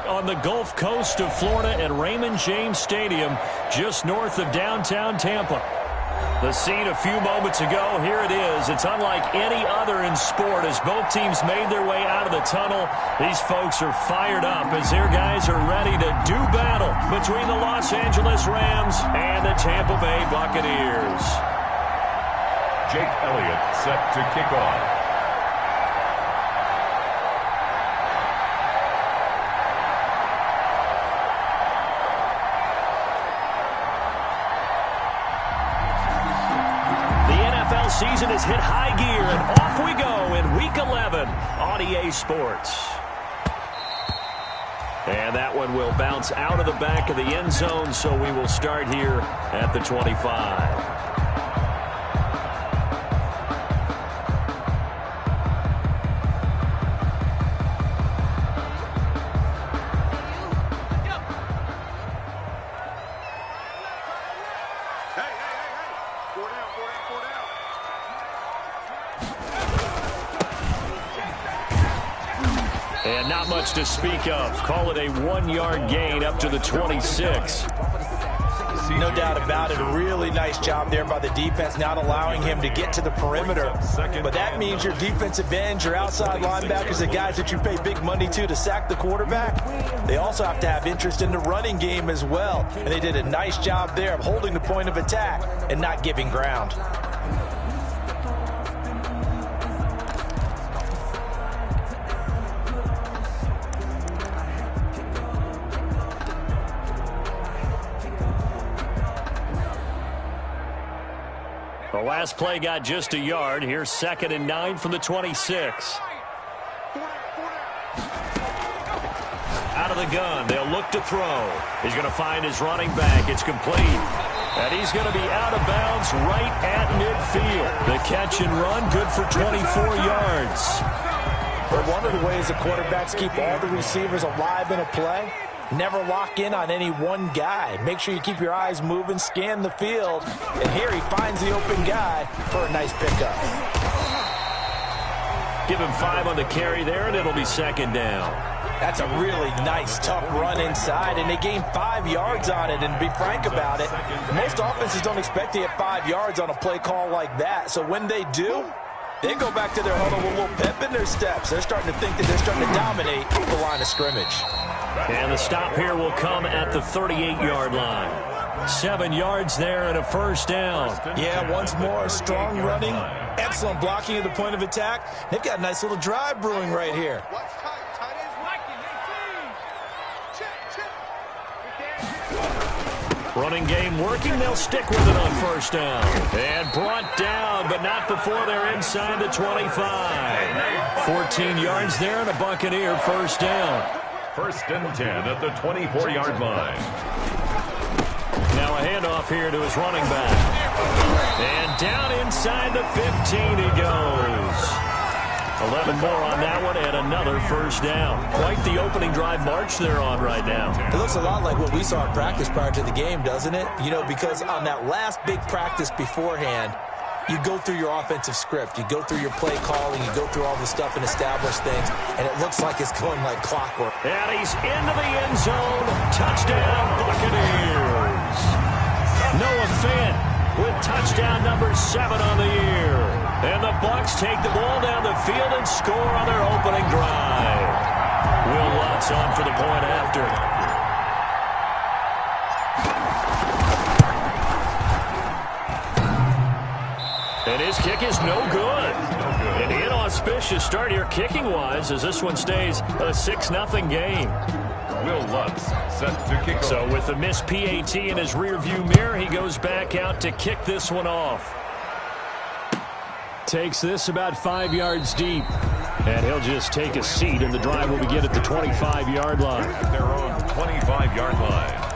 on the Gulf Coast of Florida at Raymond James Stadium, just north of downtown Tampa. The scene a few moments ago, here it is. It's unlike any other in sport as both teams made their way out of the tunnel. These folks are fired up as their guys are ready to do battle between the Los Angeles Rams and the Tampa Bay Buccaneers. Jake Elliott set to kick off. Season has hit high gear, and off we go in Week 11 on EA Sports. And that one will bounce out of the back of the end zone, so we will start here at the 25. And not much to speak of. Call it a 1-yard gain up to the 26. No doubt about it. A really nice job there by the defense, not allowing him to get to the perimeter. But that means your defensive ends, your outside linebackers, the guys that you pay big money to sack the quarterback, they also have to have interest in the running game as well. And they did a nice job there of holding the point of attack and not giving ground. The last play got just a yard. Here's 2nd and 9 from the 26. Out of the gun. They'll look to throw. He's going to find his running back. It's complete. And he's going to be out of bounds right at midfield. The catch and run, good for 24 yards. But one of the ways the quarterbacks keep all the receivers alive in a play, never lock in on any one guy. Make sure you keep your eyes moving, scan the field. And here he finds the open guy for a nice pickup. Give him 5 on the carry there, and it'll be 2nd down. That's a really nice, tough run inside, and they gained 5 yards on it. And to be frank about it, most offenses don't expect to get 5 yards on a play call like that. So when they do, they go back to their huddle with a little pep in their steps. They're starting to think that they're starting to dominate the line of scrimmage. And the stop here will come at the 38-yard line. 7 yards there and a 1st down. Yeah, once more, strong running, excellent blocking at the point of attack. They've got a nice little drive brewing right here. Running game working. They'll stick with it on 1st down. And brought down, but not before they're inside the 25. 14 yards there and a Buccaneer 1st down. 1st and 10 at the 24-yard line. Now a handoff here to his running back. And down inside the 15 he goes. 11 more on that one and another 1st down. Quite the opening drive march they're on right now. It looks a lot like what we saw in practice prior to the game, doesn't it? You know, because on that last big practice beforehand, you go through your offensive script. You go through your play calling. You go through all the stuff and establish things. And it looks like it's going like clockwork. And he's into the end zone. Touchdown, Buccaneers. Noah Fant with touchdown number 7 on the year. And the Bucs take the ball down the field and score on their opening drive. Will Lutz on for the point after. And his kick is no good. An inauspicious start here kicking-wise as this one stays a 6-0 game. Will Lutz set to kick off. So with the missed PAT in his rearview mirror, he goes back out to kick this one off. Takes this about 5 yards deep. And he'll just take a seat, and the drive will begin at the 25-yard line. At their own 25-yard line.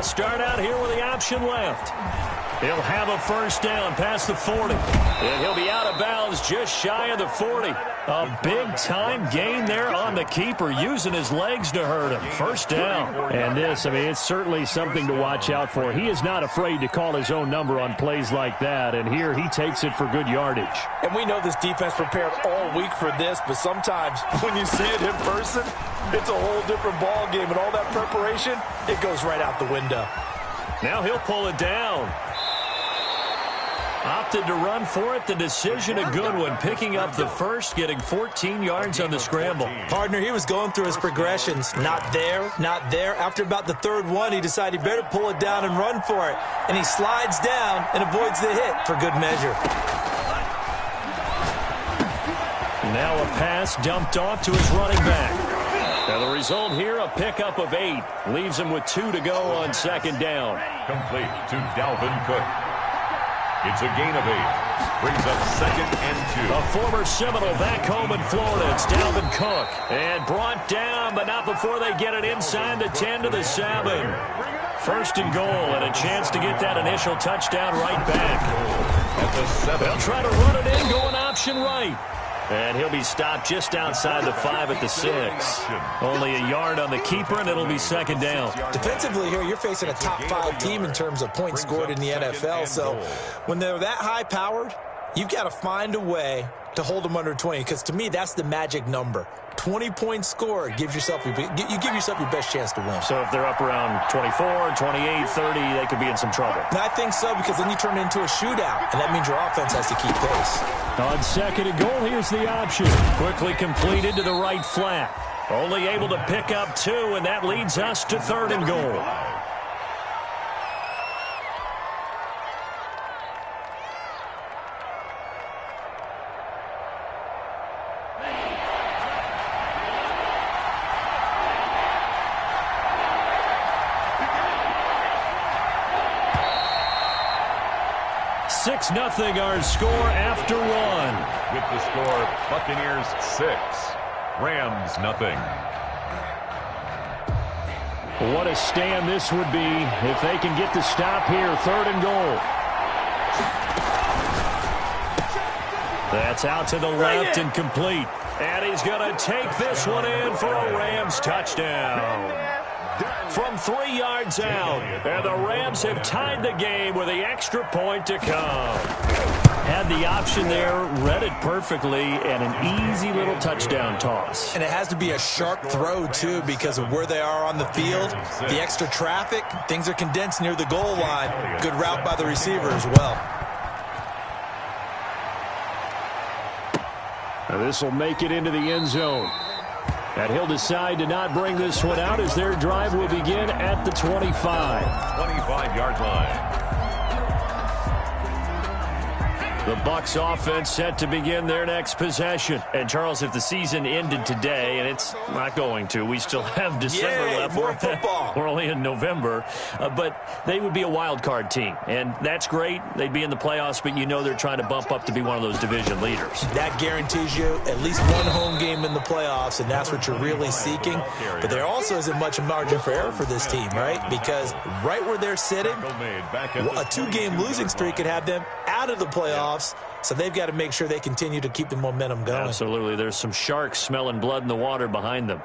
start out here with the option left. He'll have a first down past the 40. And he'll be out of bounds just shy of the 40. A big-time gain there on the keeper, using his legs to hurt him. First down. And this, I mean, it's certainly something to watch out for. He is not afraid to call his own number on plays like that. And here he takes it for good yardage. And we know this defense prepared all week for this, but sometimes when you see it in person, it's a whole different ball game. And all that preparation, it goes right out the window. Now he'll pull it down. Opted to run for it. The decision a good one. Picking up the first, getting 14 yards on the scramble. Partner, he was going through his progressions. Not there, not there. After about the third one, he decided he better pull it down and run for it. And he slides down and avoids the hit for good measure. Now a pass dumped off to his running back. Now the result here, a pickup of 8. Leaves him with 2 to go on second down. Complete to Dalvin Cook. It's a gain of 8. Brings up 2nd and 2. A former Seminole back home in Florida. It's Dalvin Cook. And brought down, but not before they get it inside the 10 to the 7. First and goal, and a chance to get that initial touchdown right back. At the 7. They'll try to run it in, going option right. And he'll be stopped just outside the 5 at the 6. Only a yard on the keeper, and it'll be second down. Defensively here, you're facing a top 5 team in terms of points scored in the NFL. So when they're that high-powered, you've got to find a way to hold them under 20. Because to me, that's the magic number. 20 points scored, you give yourself your best chance to win. So if they're up around 24, 28, 30, they could be in some trouble. And I think so, because then you turn it into a shootout, and that means your offense has to keep pace. On second and goal, here's the option. Quickly completed to the right flat. Only able to pick up 2, and that leads us to third and goal. Six nothing our score after 1. With the score, Buccaneers 6, Rams nothing. What a stand this would be if they can get the stop here. Third and goal. That's out to the left and complete. And he's going to take this one in for a Rams touchdown. From 3 yards out, and the Rams have tied the game with the extra point to come. Had the option there, read it perfectly, and an easy little touchdown toss. And it has to be a sharp throw, too, because of where they are on the field. The extra traffic, things are condensed near the goal line. Good route by the receiver as well. Now this will make it into the end zone. And he'll decide to not bring this one out as their drive will begin at the 25. 25-yard line. The Bucs offense set to begin their next possession. And, Charles, if the season ended today, and it's not going to, we still have December left. More football. We're only in November. But they would be a wild card team. And that's great. They'd be in the playoffs, but you know they're trying to bump up to be one of those division leaders. That guarantees you at least one home game in the playoffs, and that's what you're really seeking. But there also isn't much margin for error for this team, right? Because right where they're sitting, a 2-game losing streak could have them out of the playoffs. So they've got to make sure they continue to keep the momentum going. Absolutely. There's some sharks smelling blood in the water behind them.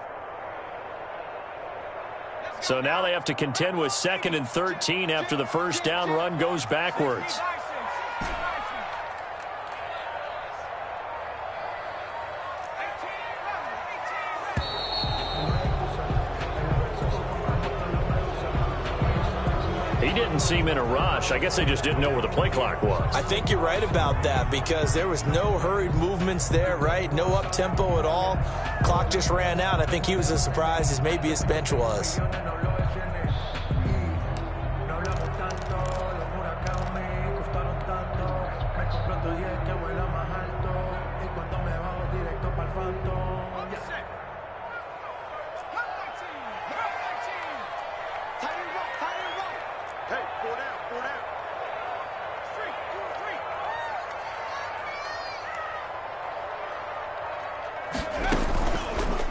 So now they have to contend with 2nd and 13 after the first down run goes backwards. He didn't seem in a rush. I guess they just didn't know where the play clock was. I think you're right about that because there was no hurried movements there, right? No up-tempo at all. Clock just ran out. I think he was as surprised as maybe his bench was.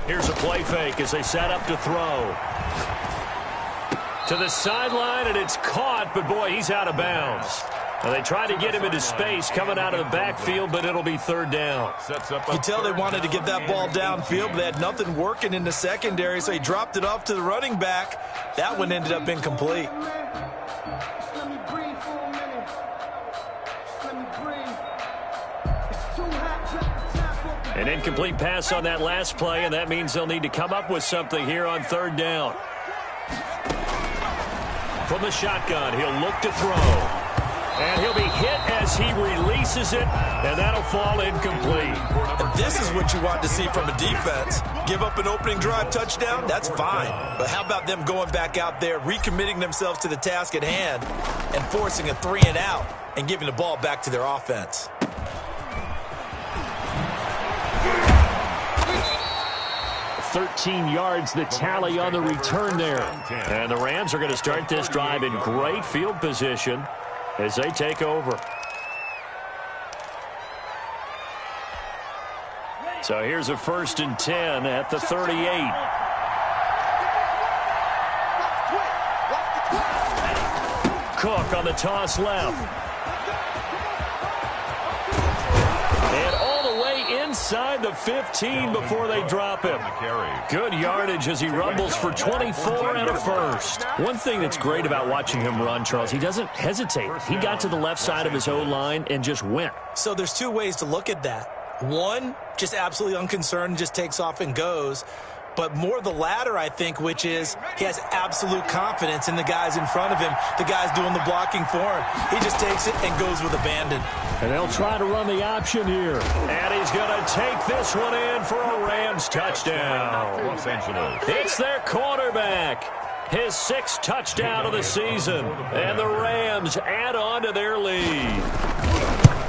Here's a play fake as they set up to throw. To the sideline, and it's caught, but boy, he's out of bounds. Now, they tried to get him into space coming out of the backfield, but it'll be third down. You tell they wanted to get that ball downfield, but they had nothing working in the secondary, so he dropped it off to the running back. That one ended up incomplete. An incomplete pass on that last play, and that means they'll need to come up with something here on third down. From the shotgun, he'll look to throw. And he'll be hit as he releases it, and that'll fall incomplete. And this is what you want to see from a defense. Give up an opening drive touchdown, that's fine. But how about them going back out there, recommitting themselves to the task at hand, and forcing a 3-and-out, and giving the ball back to their offense. $13 yards the tally on the return there. And the Rams are going to start this drive in great field position as they take over. So here's a 1st and 10 at the 38. Cook on the toss left. And all the way inside the 15 before they drop him. Good yardage as he rumbles for 24 and a first. One thing that's great about watching him run, Charles, he doesn't hesitate. He got to the left side of his O-line and just went. So there's two ways to look at that. One, just absolutely unconcerned, just takes off and goes. But more the latter, I think, which is he has absolute confidence in the guys in front of him, the guys doing the blocking for him. He just takes it and goes with abandon. And they'll try to run the option here. And he's going to take this one in for a Rams touchdown. Los Angeles. It's their quarterback. His 6th touchdown of the season. And the Rams add on to their lead.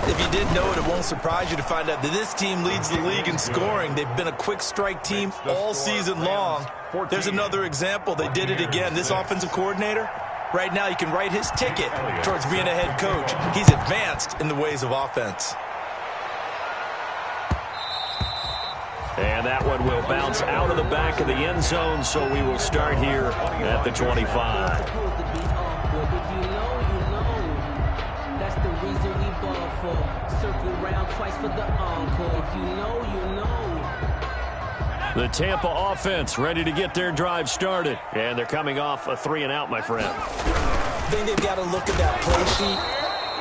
If you didn't know it, it won't surprise you to find out that this team leads the league in scoring. They've been a quick strike team all season long. There's another example. They did it again. This offensive coordinator, right now, you can write his ticket towards being a head coach. He's advanced in the ways of offense. And that one will bounce out of the back of the end zone, so we will start here at the 25. The Tampa offense ready to get their drive started. And they're coming off a 3-and-out, my friend. I think they've got to look at that play sheet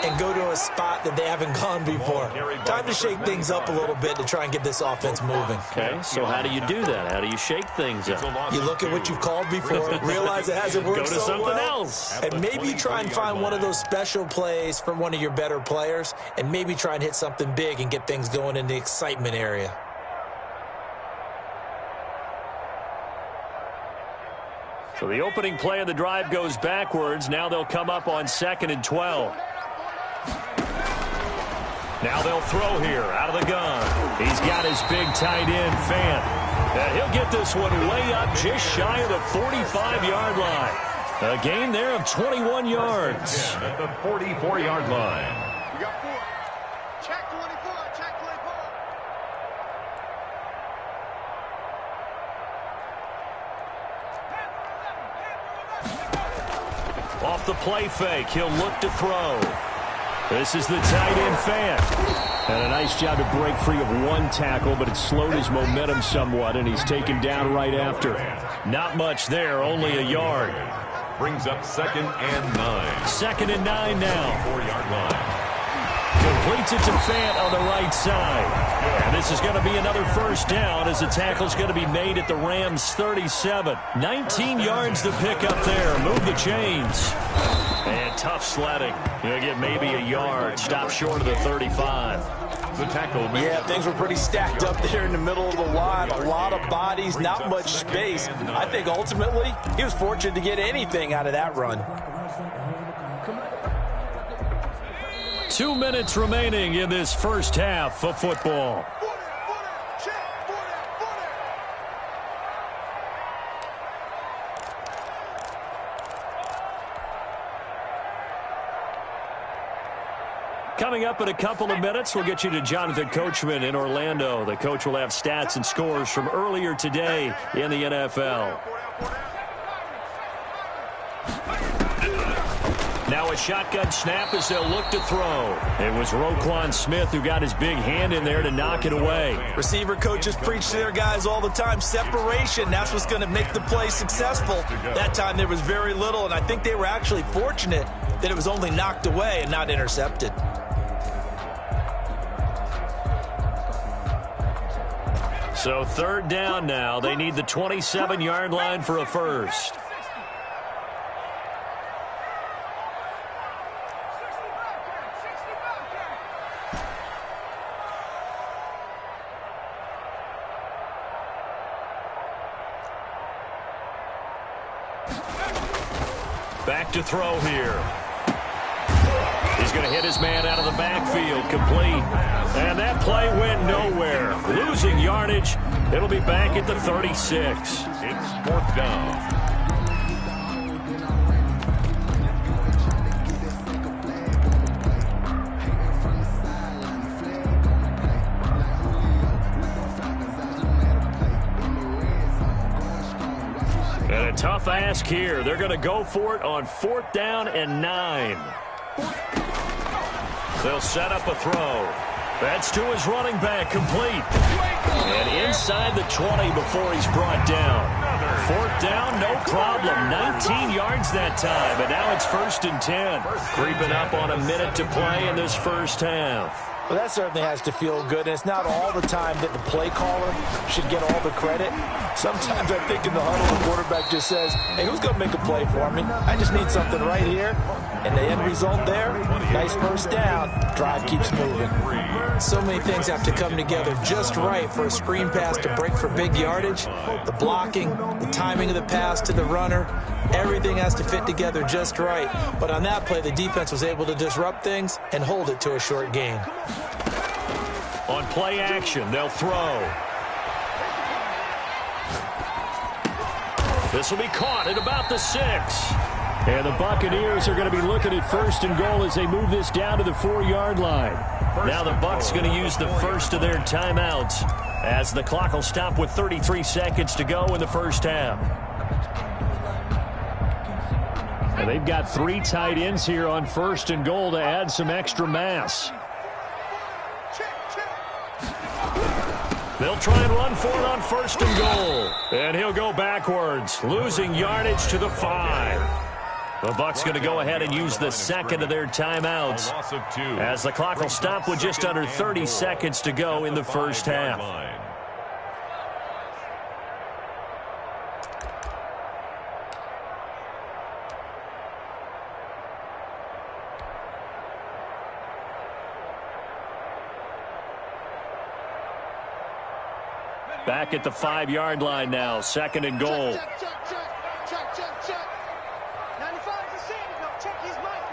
and go to a spot that they haven't gone before. Time to shake things up a little bit to try and get this offense moving. Okay, so how do you do that? How do you shake things up? You look at what you've called before, realize it hasn't worked so well. Go to something else. And maybe try and find one of those special plays from one of your better players, and maybe try and hit something big and get things going in the excitement area. So the opening play of the drive goes backwards. Now they'll come up on 2nd and 12. Now they'll throw here out of the gun. He's got his big tight end, Fant. And he'll get this one way up just shy of the 45-yard line. A gain there of 21 yards. At the 44-yard line. We got 4. Check 24. Check 24. Off the play fake, he'll look to throw. This is the tight end, Fant. And a nice job to break free of one tackle, but it slowed his momentum somewhat, and he's taken down right after. Not much there, only a yard. Brings up 2nd and 9. 2nd and 9 now. 4-yard line. Completes it to Fant on the right side. And this is going to be another first down as the tackle's going to be made at the Rams' 37. 19 yards to pick up there. Move the chains. And tough sledding. You'll get maybe a yard. Stop short of the 35. The tackle. Yeah, things were pretty stacked up there in the middle of the line. A lot of bodies, not much space. I think ultimately he was fortunate to get anything out of that run. 2 minutes remaining in this first half of football. Coming up in a couple of minutes, we'll get you to Jonathan Coachman in Orlando. The coach will have stats and scores from earlier today in the NFL. Now a shotgun snap as they'll look to throw. It was Roquan Smith who got his big hand in there to knock it away. Receiver coaches preach to their guys all the time. Separation, that's what's going to make the play successful. That time there was very little, and I think they were actually fortunate that it was only knocked away and not intercepted. So third down now. They need the 27-yard line for a first. Back to throw here. He's going to hit his man out of the backfield, complete. And that play went nowhere. Losing yardage. It'll be back at the 36. It's fourth down. And a tough ask here. They're going to go for it on 4th down and 9. They'll set up a throw. That's to his running back, complete. And inside the 20 before he's brought down. 4th down, no problem. 19 yards that time, and now it's 1st and 10. Creeping up on a minute to play in this first half. Well, that certainly has to feel good, and it's not all the time that the play caller should get all the credit. Sometimes I think in the huddle, the quarterback just says, hey, who's going to make a play for me? I just need something right here. And the end result there, nice first down. Drive keeps moving. So many things have to come together just right for a screen pass to break for big yardage. The blocking, the timing of the pass to the runner, everything has to fit together just right. But on that play, the defense was able to disrupt things and hold it to a short gain. On play action, they'll throw. This will be caught at about the 6. And the Buccaneers are going to be looking at 1st and goal as they move this down to the 4-yard line. Now the Bucs going to use the first of their timeouts as the clock will stop with 33 seconds to go in the first half. And they've got 3 tight ends here on 1st and goal to add some extra mass. They'll try and run for it on 1st and goal. And he'll go backwards, losing yardage to the 5. The Bucs going to go ahead and use the second of their timeouts as the clock will stop with just under 30 seconds to go in the first half. Back at the 5-yard line now, 2nd and goal. Check. 95 to see it. No, check his mic.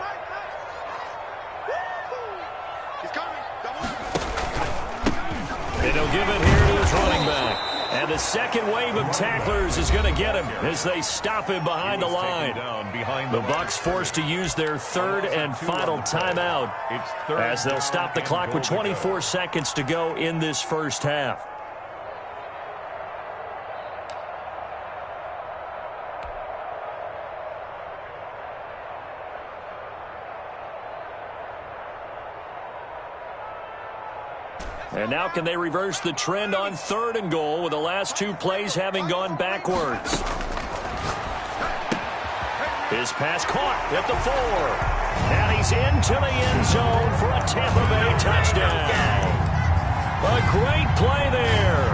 He's coming. And he'll give it here to his running back. And the second wave of tacklers is going to get him as they stop him behind the line. The Bucs forced to use their 3rd and final timeout as they'll stop the clock with 24 seconds to go in this first half. And now can they reverse the trend on 3rd and goal with the last 2 plays having gone backwards? His pass caught at the 4. And he's into the end zone for a Tampa Bay touchdown. A great play there.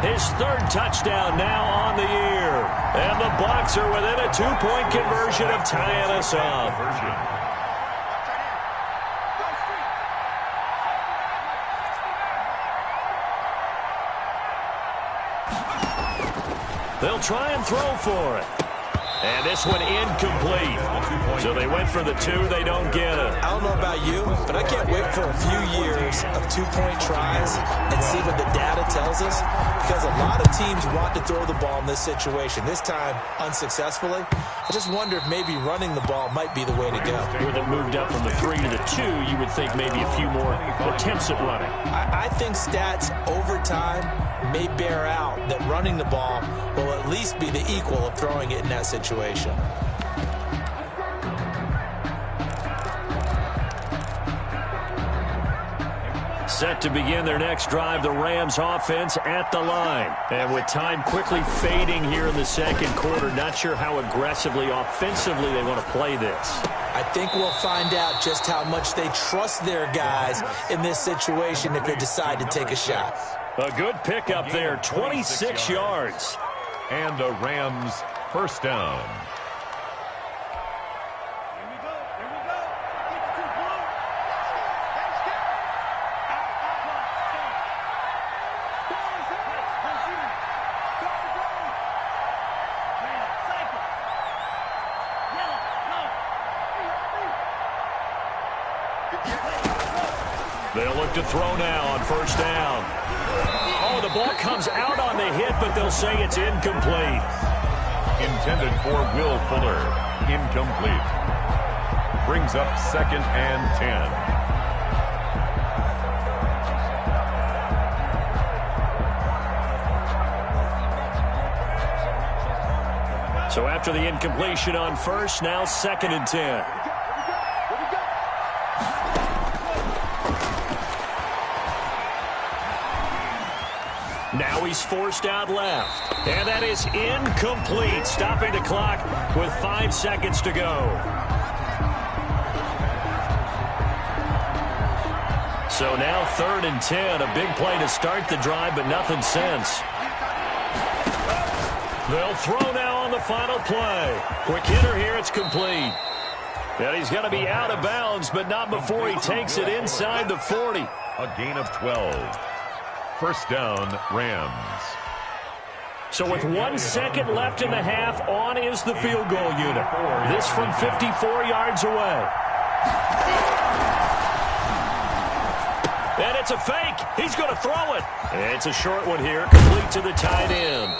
His 3rd touchdown now on the year. And the Bucs are within a 2-point conversion of tying us up. They'll try and throw for it. And this one incomplete. So they went for the 2. They don't get it. I don't know about you, but I can't wait for a few years of 2-point tries and see what the data tells us. Because a lot of teams want to throw the ball in this situation. This time, unsuccessfully. I just wonder if maybe running the ball might be the way to go. With it moved up from the 3 to the 2, you would think maybe a few more attempts at running. I think stats over time may bear out that running the ball will at least be the equal of throwing it in that situation. Set to begin their next drive, the Rams offense at the line. And with time quickly fading here in the second quarter, not sure how aggressively, offensively they want to play this. I think we'll find out just how much they trust their guys in this situation if they decide to take a shot. A good pickup there, 26 yards. And a Rams first down. They'll look to throw now on first down. Oh, the ball comes out on the hit, but they'll say it's incomplete. Intended for Will Fuller. Incomplete. Brings up 2nd and 10. So after the incompletion on first, now 2nd and 10. Now he's forced out left. And that is incomplete. Stopping the clock with 5 seconds to go. So now 3rd and 10. A big play to start the drive, but nothing since. They'll throw now on the final play. Quick hitter here. It's complete. And he's going to be out of bounds, but not before he takes it inside the 40. A gain of 12. First down, Rams. So with 1 second left in the half, on is the field goal unit. This from 54 yards away. And it's a fake. He's going to throw it. It's a short one here, complete to the tight end.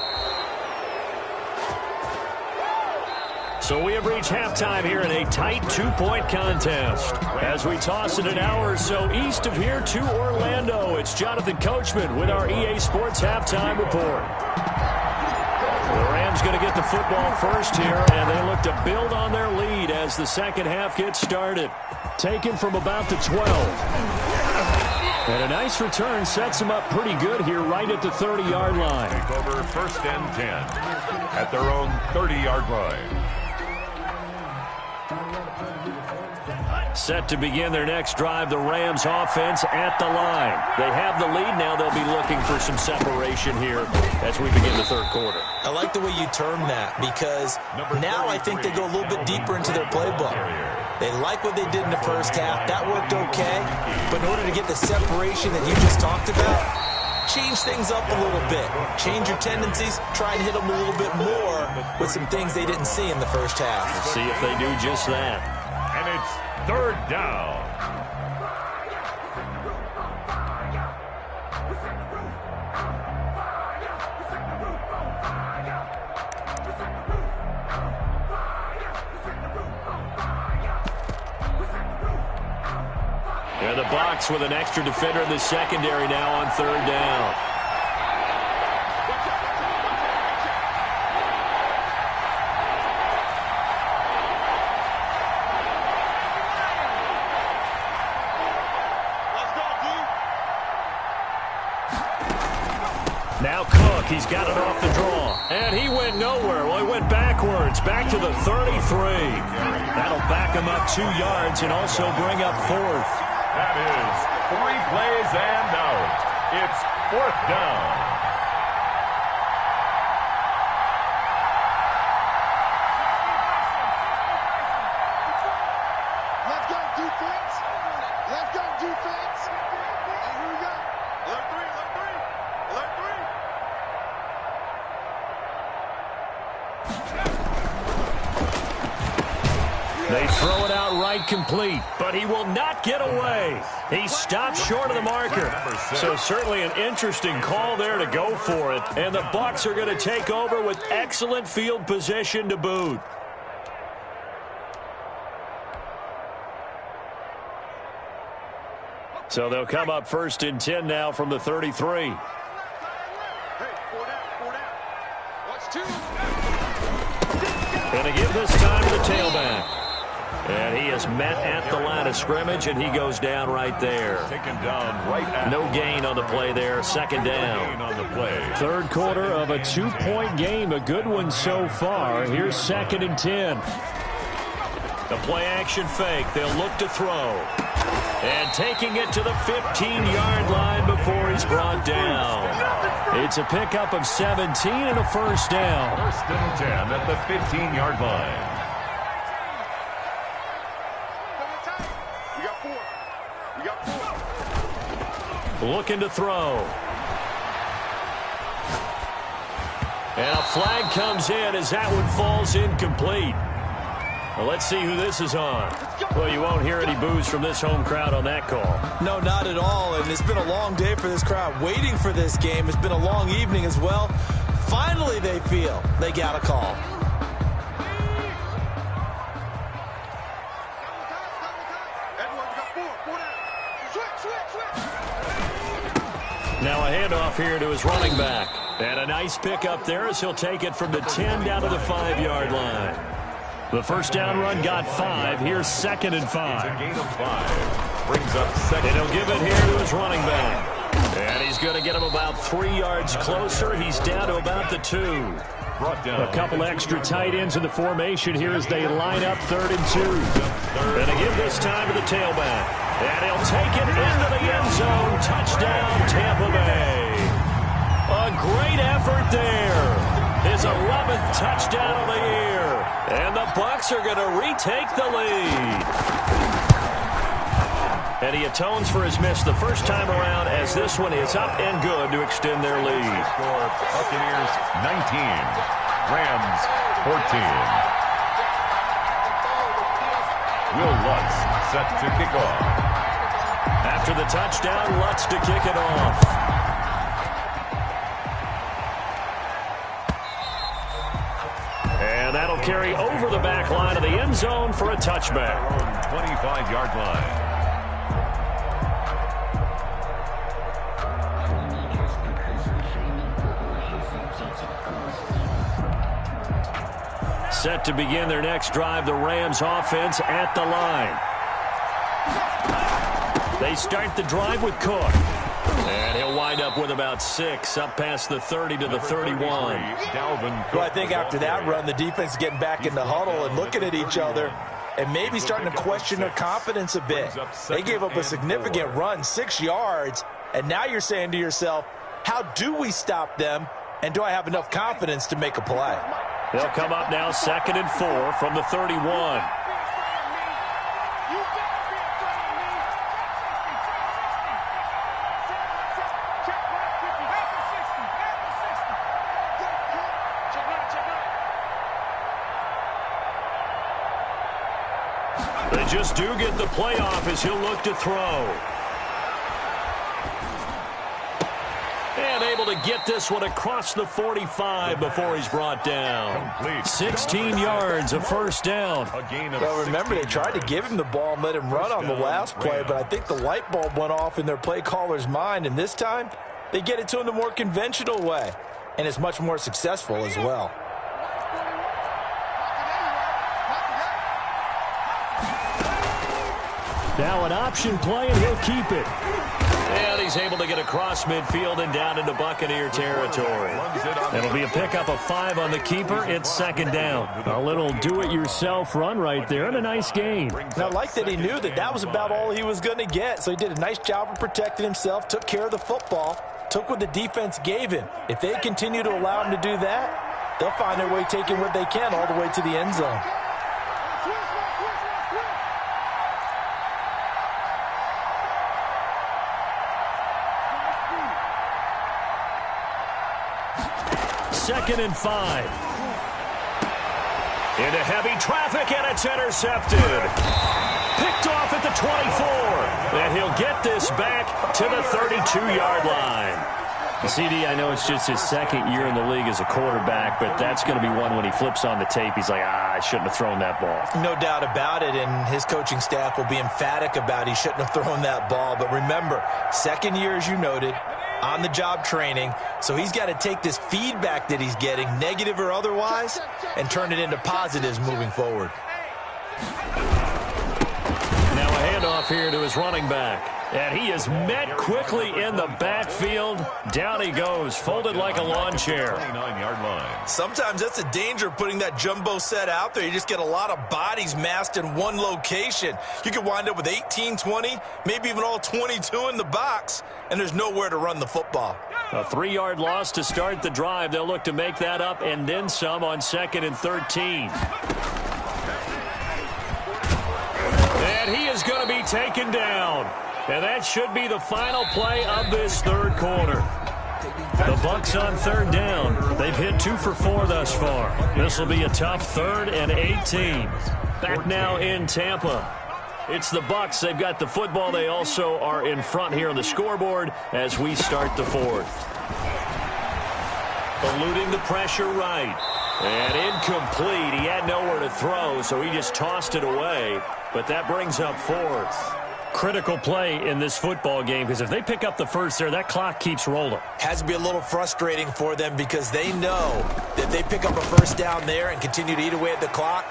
So we have reached halftime here in a tight 2-point contest. As we toss it an hour or so east of here to Orlando, it's Jonathan Coachman with our EA Sports Halftime Report. The Rams going to get the football first here, and they look to build on their lead as the second half gets started. Taken from about the 12. And a nice return sets them up pretty good here right at the 30-yard line. Take over 1st and 10 at their own 30-yard line. Set to begin their next drive, the Rams offense at the line. They have the lead now. They'll be looking for some separation here as we begin the third quarter. I like the way you term that because now I think they go a little bit deeper into their playbook. They like what they did in the first half. That worked okay. But in order to get the separation that you just talked about, change things up a little bit. Change your tendencies. Try and hit them a little bit more with some things they didn't see in the first half. We'll see if they do just that. And it's 3rd down. And the box with an extra defender in the secondary now on 3rd down. Now Cook, he's got it off the draw. And he went nowhere. Well, he went backwards, back to the 33. That'll back him up 2 yards and also bring up 4th. That is 3 plays and out. It's 4th down. Let's go, defense. Let's go, defense. And here we go. Alert 3, alert 3. Alert 3. They throw it out right complete, but he will not get away. He stopped short of the marker. So certainly an interesting call there to go for it. And the Bucs are going to take over with excellent field position to boot. So they'll come up 1st and 10 now from the 33. Hey, 4 down, 4 down. Watch 2. And to give this time to the tailback. And he is met at the line of scrimmage, and he goes down right there. Taken down right at no gain on the play there. Second down. on the play. Third quarter of a 2-point game. A good one so far. Here's 2nd and 10. The play-action fake. They'll look to throw. And taking it to the 15-yard line before he's brought down. It's a pickup of 17 and a first down. 1st and 10 at the 15-yard line. Looking to throw. And a flag comes in as that one falls incomplete. Well, let's see who this is on. Well, you won't hear any boos from this home crowd on that call. No, not at all. And it's been a long day for this crowd waiting for this game. It's been a long evening as well. Finally, they feel they got a call. Now a handoff here to his running back. And a nice pickup there as he'll take it from the 10 down to the 5-yard line. The first down run got 5. Here's 2nd and 5. It's a gain of 5. Brings up 2nd. And he'll give it here to his running back. And he's going to get him about 3 yards closer. He's down to about the 2. A couple extra tight ends in the formation here as they line up 3rd and 2. And to give this time to the tailback. And he'll take it into the end zone. Touchdown, Tampa Bay. A great effort there. His 11th touchdown of the year. And the Bucs are going to retake the lead. And he atones for his miss the first time around as this one is up and good to extend their lead. Score Buccaneers 19, Rams 14. Will Lutz set to kick off. After the touchdown, Lutz to kick it off. And that'll carry over the back line of the end zone for a touchback. 25-yard line. Set to begin their next drive, the Rams offense at the line. They start the drive with Cook. And he'll wind up with about 6, up past the 30 to the 31. Well, I think after that run, the defense is getting back in the huddle and looking at each other and maybe starting to question their confidence a bit. They gave up a significant run, 6 yards, and now you're saying to yourself, how do we stop them, and do I have enough confidence to make a play? They'll come up now 2nd and 4 from the 31. They just do get the play off as he'll look to throw. And able to get this one across the 45 before he's brought down. 16 yards, a first down. Well, remember, they tried to give him the ball and let him run on the last play, but I think the light bulb went off in their play caller's mind, and this time they get it to him the more conventional way, and it's much more successful as well. Now an option play, and he'll keep it. And he's able to get across midfield and down into Buccaneer territory. It'll be a pickup of 5 on the keeper. It's 2nd down. A little do-it-yourself run right there, and a nice gain. And I like that he knew that that was about all he was going to get, so he did a nice job of protecting himself, took care of the football, took what the defense gave him. If they continue to allow him to do that, they'll find their way taking what they can all the way to the end zone. Second and 5. Into heavy traffic, and it's intercepted. Picked off at the 24. And he'll get this back to the 32-yard line. CD, I know it's just his 2nd year in the league as a quarterback, but that's going to be one when he flips on the tape, he's like, I shouldn't have thrown that ball. No doubt about it, and his coaching staff will be emphatic about he shouldn't have thrown that ball. But remember, 2nd year, as you noted, on-the-job training, so he's got to take this feedback that he's getting, negative or otherwise, and turn it into positives moving forward. handoff here to his running back. And he is met quickly in the backfield. Down he goes, folded like a lawn chair. 29-yard line. Sometimes that's the danger of putting that jumbo set out there. You just get a lot of bodies massed in one location. You could wind up with 18, 20, maybe even all 22 in the box, and there's nowhere to run the football. A 3-yard loss to start the drive. They'll look to make that up and then some on 2nd and 13. And he is going to be taken down. And that should be the final play of this third quarter. The Bucs on 3rd down. They've hit 2 for 4 thus far. This will be a tough 3rd and 18. Back now in Tampa. It's the Bucs. They've got the football. They also are in front here on the scoreboard as we start the 4th. Eluding the pressure right. And incomplete. He had nowhere to throw, so he just tossed it away. But that brings up 4th. Critical play in this football game, because if they pick up the first there, that clock keeps rolling. Has to be a little frustrating for them because they know that they pick up a first down there and continue to eat away at the clock,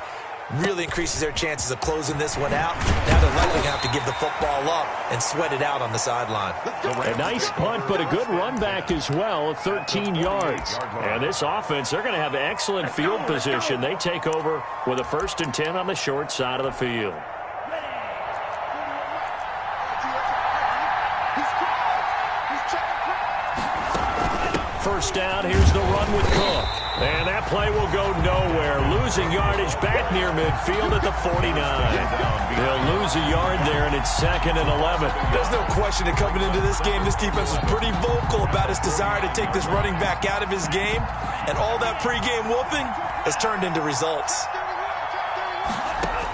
really increases their chances of closing this one out. Now they're likely going to have to give the football up and sweat it out on the sideline. A nice punt, but a good run back as well, 13 yards. And this offense, they're going to have excellent field position. They take over with a 1st and 10 on the short side of the field. First down, here's the run with Cook. And that play will go nowhere. Losing yardage back near midfield at the 49. They'll lose a yard there, and it's 2nd and 11. There's no question that coming into this game, this defense was pretty vocal about his desire to take this running back out of his game. And all that pregame wolfing has turned into results.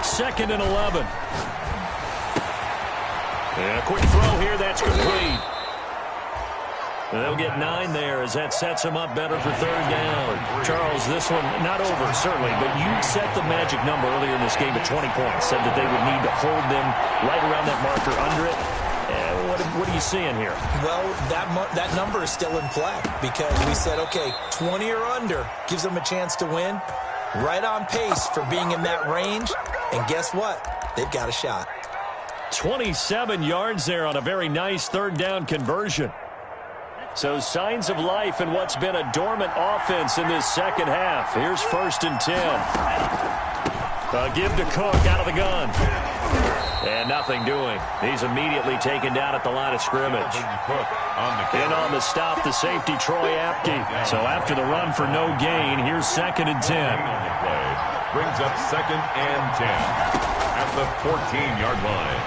2nd and 11. And a quick throw here, that's complete. They'll get 9 there as that sets them up better for 3rd down. Charles, this one not over, certainly, but you set the magic number earlier in this game at 20 points. Said that they would need to hold them right around that marker under it. What are you seeing here? Well, that number is still in play because we said, okay, 20 or under gives them a chance to win. Right on pace for being in that range. And guess what? They've got a shot. 27 yards there on a very nice 3rd down conversion. So signs of life in what's been a dormant offense in this second half. Here's 1st and 10. Give to Cook out of the gun. And nothing doing. He's immediately taken down at the line of scrimmage. In on the stop, the safety, Troy Apke. So after the run for no gain, here's 2nd and 10. Brings up 2nd and 10 at the 14-yard line.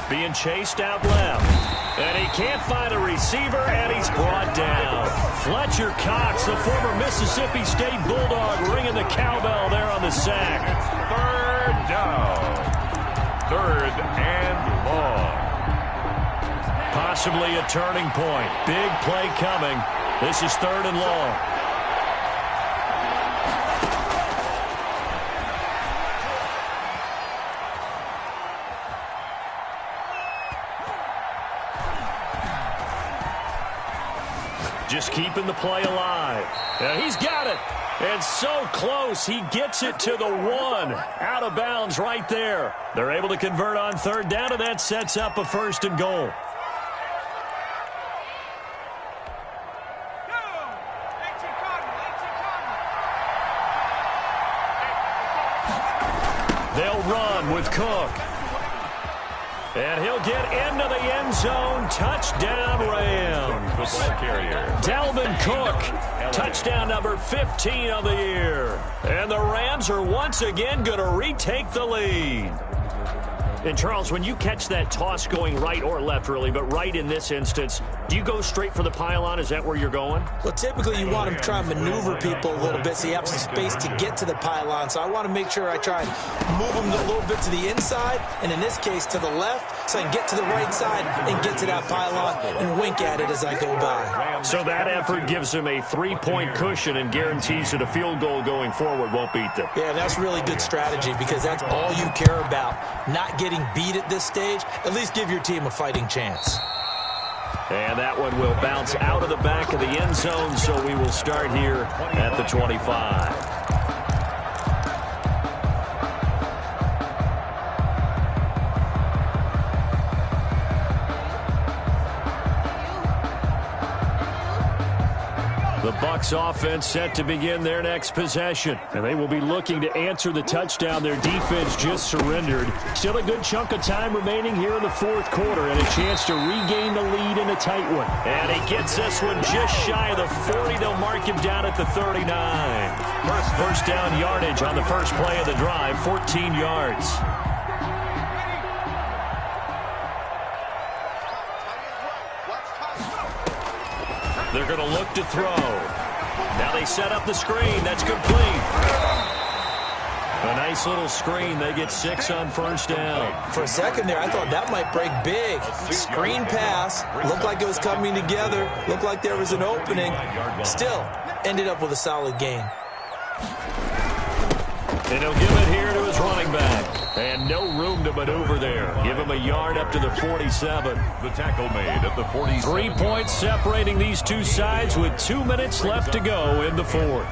Being chased out left. And he can't find a receiver, and he's brought down. Fletcher Cox, the former Mississippi State Bulldog, ringing the cowbell there on the sack. 3rd down. 3rd and long. Possibly a turning point. Big play coming. This is 3rd and long. Just keeping the play alive. And he's got it. And so close. He gets it to the 1. Out of bounds right there. They're able to convert on 3rd down, and that sets up a 1st and goal. They'll run with Cook. And he'll get into the end zone. Touchdown, Rams. Dalvin Cook, touchdown number 15 of the year. And the Rams are once again going to retake the lead. And, Charles, when you catch that toss going right or left, really, but right in this instance, do you go straight for the pylon? Is that where you're going? Well, typically you want to try and maneuver people a little bit so you have some space to get to the pylon. So I want to make sure I try and move them a little bit to the inside, and in this case to the left, so I can get to the right side and get to that pylon and wink at it as I go by. So that effort gives them a 3-point cushion and guarantees that a field goal going forward won't beat them. Yeah, that's really good strategy because that's all you care about. Not getting beat at this stage, at least give your team a fighting chance. And that one will bounce out of the back of the end zone, so we will start here at the 25. Bucs offense set to begin their next possession. And they will be looking to answer the touchdown their defense just surrendered. Still a good chunk of time remaining here in the fourth quarter and a chance to regain the lead in a tight one. And he gets this one just shy of the 40. They'll mark him down at the 39. First down yardage on the first play of the drive, 14 yards. They're going to look to throw. Now they set up the screen. That's complete. A nice little screen. They get 6 on first down. For a second there, I thought that might break big. Screen pass. Looked like it was coming together. Looked like there was an opening. Still, ended up with a solid gain. And he'll give it here to his running back. And no room to maneuver there. Give him a yard up to the 47. The tackle made at the 47. 3 points separating these two sides with 2 minutes left to go in the fourth.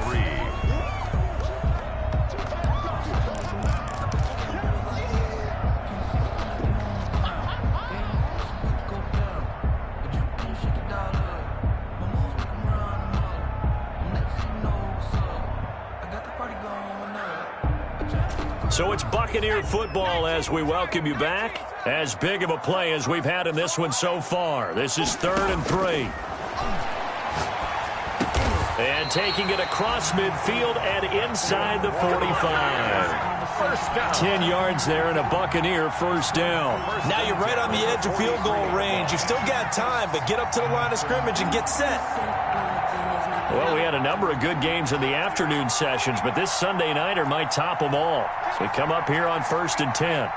So it's Buccaneer football as we welcome you back. As big of a play as we've had in this one so far. This is 3rd and 3. And taking it across midfield and inside the 45. 10 yards there and a Buccaneer first down. Now you're right on the edge of field goal range. You've still got time, but get up to the line of scrimmage and get set. Well, we had a number of good games in the afternoon sessions, but this Sunday nighter might top them all. So we come up here on 1st and 10.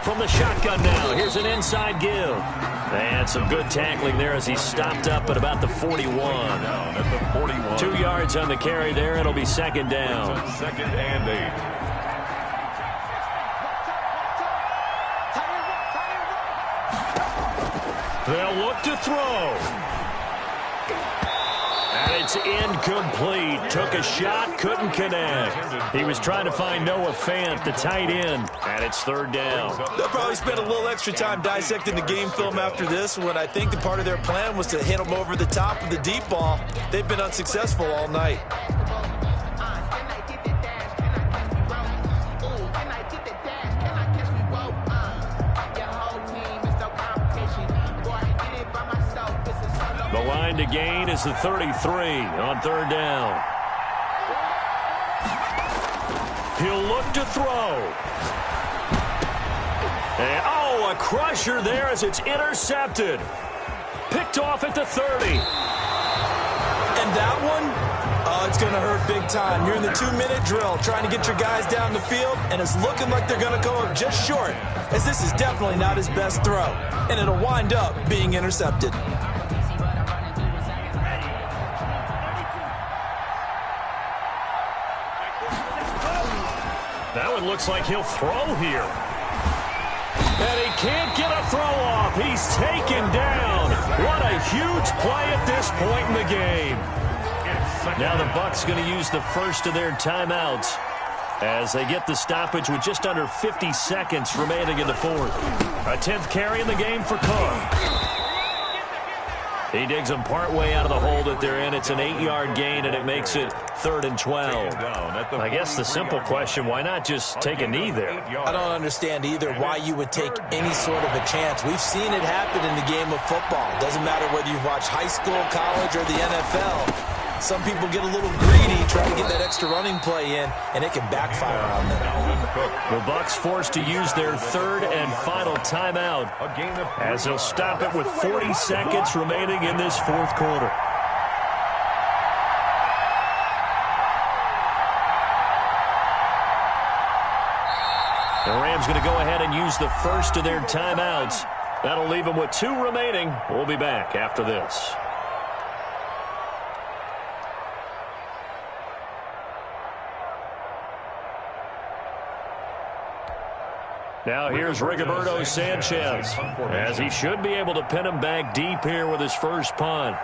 From the shotgun now, here's an inside give. And some good tackling there as he stopped up at about the 41. Down at the 41. 2 yards on the carry there. It'll be 2nd down. 2nd and 8. They'll look to throw. And it's incomplete. Took a shot, couldn't connect. He was trying to find Noah Fant, the tight end, and it's 3rd down. They'll probably spend a little extra time dissecting the game film after this one. I think the part of their plan was to hit them over the top of the deep ball. They've been unsuccessful all night. The line to gain is the 33 on 3rd down. He'll look to throw. And, a crusher there as it's intercepted. Picked off at the 30. And that one, it's going to hurt big time. You're in the 2-minute drill trying to get your guys down the field, and it's looking like they're going to come up just short, as this is definitely not his best throw, and it'll wind up being intercepted. That one looks like he'll throw here. And he can't get a throw off. He's taken down. What a huge play at this point in the game. Now the Bucs going to use the first of their timeouts as they get the stoppage with just under 50 seconds remaining in the fourth. A 10th carry in the game for Cook. He digs them partway out of the hole that they're in. It's an 8-yard gain, and it makes it 3rd and 12. I guess the simple question, why not just take a knee there? I don't understand either why you would take any sort of a chance. We've seen it happen in the game of football. Doesn't matter whether you've watched high school, college, or the NFL. Some people get a little greedy trying to get that extra running play in, and it can backfire on them. The Bucs forced to use their 3rd and final timeout as they'll stop it with 40 seconds remaining in this fourth quarter. The Rams going to go ahead and use the first of their timeouts. That'll leave them with 2 remaining. We'll be back after this. Now here's Rigoberto Sanchez, as he should be able to pin him back deep here with his first punt.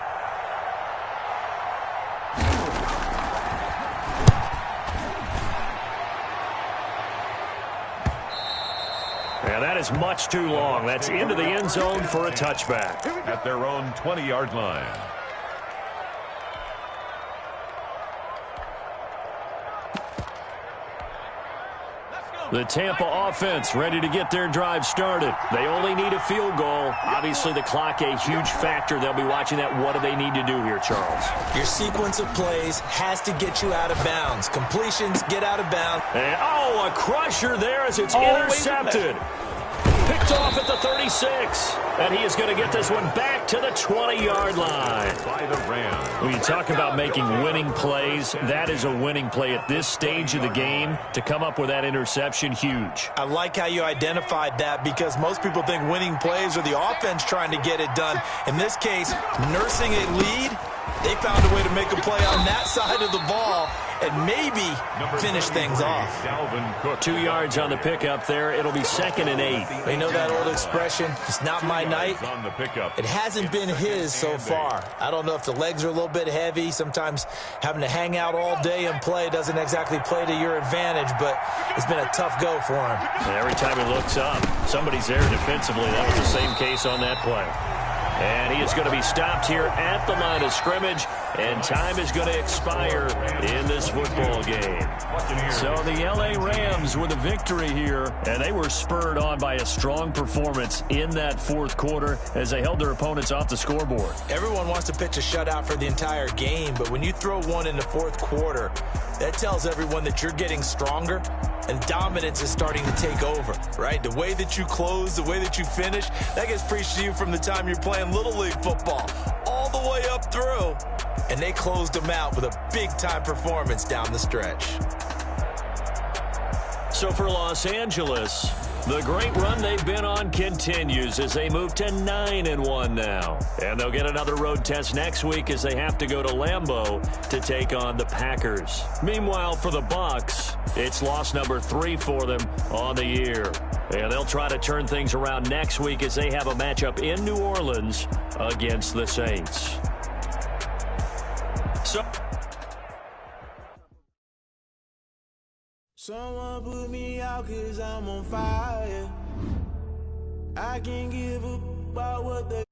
And that is much too long. That's into the end zone for a touchback. At their own 20-yard line. The Tampa offense ready to get their drive started. They only need a field goal. Obviously, the clock a huge factor. They'll be watching that. What do they need to do here, Charles? Your sequence of plays has to get you out of bounds. Completions, get out of bounds. And, a crusher there as it's intercepted. Picked off at the 36. And he is going to get this one back to the 20-yard line. By the Rams. When you talk about making winning plays, that is a winning play at this stage of the game. To come up with that interception, huge. I like how you identified that because most people think winning plays are the offense trying to get it done. In this case, nursing a lead, they found a way to make a play on that side of the ball and maybe finish things off. 2 yards on the pickup there. It'll be 2nd and 8. You know that old expression, it's not my night. It hasn't been his so far. I don't know if the legs are a little bit heavy. Sometimes having to hang out all day and play doesn't exactly play to your advantage, but it's been a tough go for him. And every time he looks up, somebody's there defensively. That was the same case on that play. And he is going to be stopped here at the line of scrimmage, and time is going to expire in this football game. So the L.A. Rams with a victory here, and they were spurred on by a strong performance in that fourth quarter as they held their opponents off the scoreboard. Everyone wants to pitch a shutout for the entire game, but when you throw one in the fourth quarter, that tells everyone that you're getting stronger and dominance is starting to take over, right? The way that you close, the way that you finish, that gets preached to you from the time you're playing Little League football all the way up through. And they closed them out with a big-time performance down the stretch. So for Los Angeles, the great run they've been on continues as they move to 9-1 now. And they'll get another road test next week as they have to go to Lambeau to take on the Packers. Meanwhile, for the Bucs, it's loss number 3 for them on the year. And they'll try to turn things around next week as they have a matchup in New Orleans against the Saints. Someone put me out 'cause I'm on fire. I can't give up about what they